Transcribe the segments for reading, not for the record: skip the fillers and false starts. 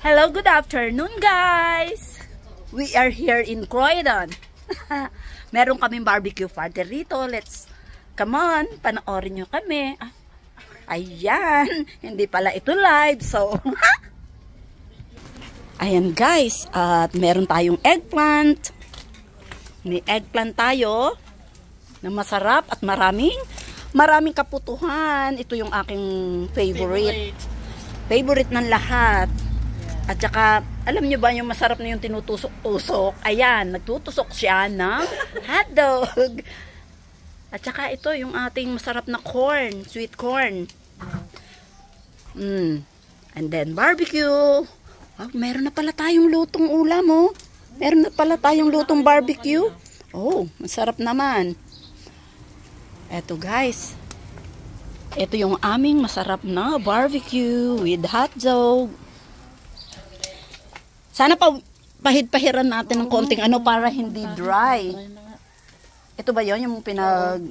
Hello, good afternoon guys! We are here in Croydon. Meron kaming barbecue party rito. Come on, panoorin nyo kami. Ayan, hindi pala ito live. So, ayan guys, at meron tayong eggplant. May eggplant tayo na masarap at maraming kaputuhan. Ito yung aking favorite. Favorite ng lahat. At saka, alam nyo ba yung masarap na yung tinutusok-tusok? Ayan, nagtutusok siya ng hotdog. At saka ito yung ating masarap na corn, sweet corn. And then barbecue. Oh, meron na pala tayong lutong ulam, oh. Meron na pala tayong lutong barbecue. Oh, masarap naman. Eto guys. Ito yung aming masarap na barbecue with hotdog. Sana pahid-pahiran natin ng konting ano para hindi dry. Ito ba yun yung pinag...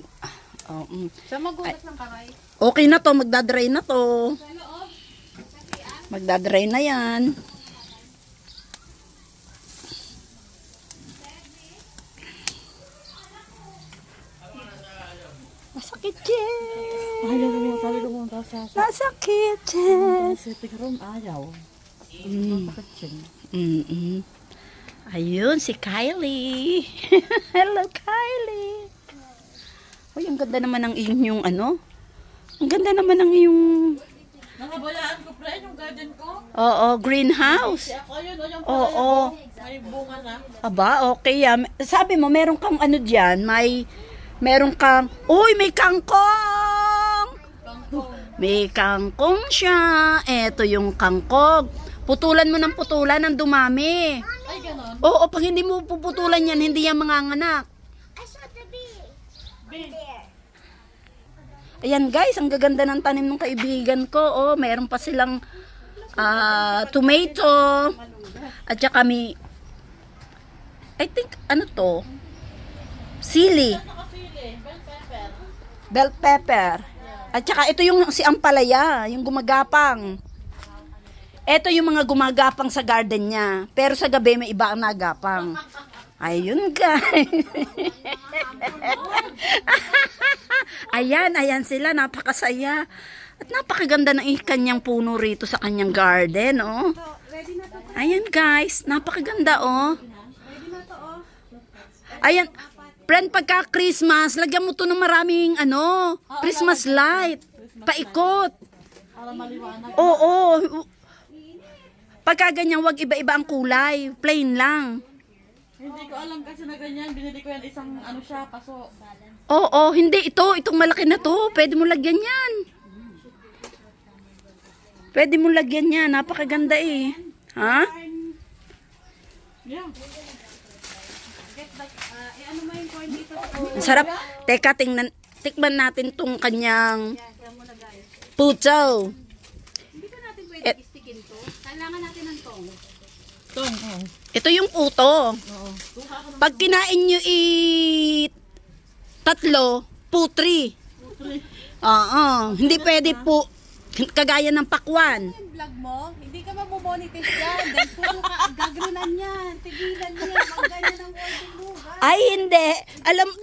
Sa magulat ng kamay. Okay na to, magdadry na to. Magdadry na yan. Nasa kitchen. Ayaw mo, sabi ko mo, Nasa kitchen. sitting room, ayaw. Ayun, si Kylie. Hello, Kylie. Uy, ang ganda naman ng inyong ano. Ang ganda naman ng iyong... Nakabalaan ko, pre, yung garden ko. Oo, greenhouse. Ako yun, o yung Oo. may bunga na. Aba, okay yan. Sabi mo, meron kang ano dyan, meron kang... Uy, may kangkong! Kangkong. May kangkong siya. Eto yung kangkong. Putulan mo ng putulan ng dumami. Ay, ganon. Oo, pag hindi mo puputulan yan, hindi yan manganganak. Ayan guys, ang gaganda ng tanim ng kaibigan ko. Oh, meron pa silang tomato. At saka may, I think, ano to? Sili. Bell pepper. At saka ito yung si ampalaya, yung gumagapang. Ito yung mga gumagapang sa garden niya. Pero sa gabi may iba ang nagapang. Ayun guys. Ayan sila. Napakasaya. At napakaganda ng kanyang puno rito sa kanyang garden. Oh. Ayan guys. Napakaganda oh. Ayan. Friend, pagka Christmas, lagyan mo to ng maraming ano, Christmas light. Paikot. Para maliwanag. Oo. Pagka ganyan, wag iba-iba ang kulay. Plain lang. Hindi ko alam kasi na ganyan. Binili ko yan isang ano siya, paso. Oo, hindi. Itong malaki na to. Pwede mo lagyan yan. Pwede mo lagyan yan. Napakaganda eh. Ha? Yeah. Ano mo yung corn dito? Ang sarap. Teka, tikman natin tong kanyang puto. Hindi ka natin pwede istikin to. Kailangan natin ng tong. Tong, oh. Ito yung puto. Oo. Pag kinain nyo tatlo, putri. Oo. Hindi pwede po kagaya ng pakwan. Yung vlog mo, hindi ka mabumonetize yan. Dahil puro ka gagrunan yan. Tigilan yan. Magganyan ang golden lugar. Ay, hindi.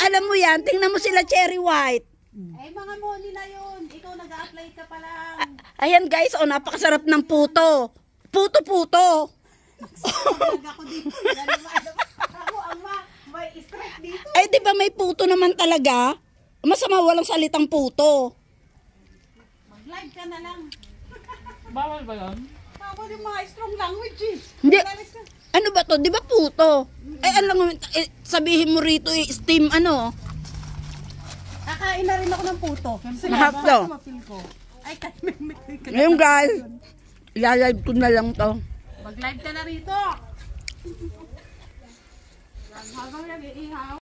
Alam mo yan. Tingnan mo sila cherry white. Eh, mga money na yun. Ikaw nag-a-apply ka pa lang. Ayan guys, oh, napakasarap ng puto. Puto-puto. Vlog ako dito. Ako, may strike dito. Ay, di ba may puto naman talaga? Masama walang salitang puto. Mag-live ka na lang. Bawal ba yun? Bawal yung mga strong language eh. Hindi. Ano ba to? Di ba puto? Alam mo, sabihin mo rito steam ano? Kakain na rin ako ng puto. Mahap to. Mapil ko. Ay, Ngayon guys, ilalive ko na lang to. mag-live ka na rito. Habang nag-iihaw.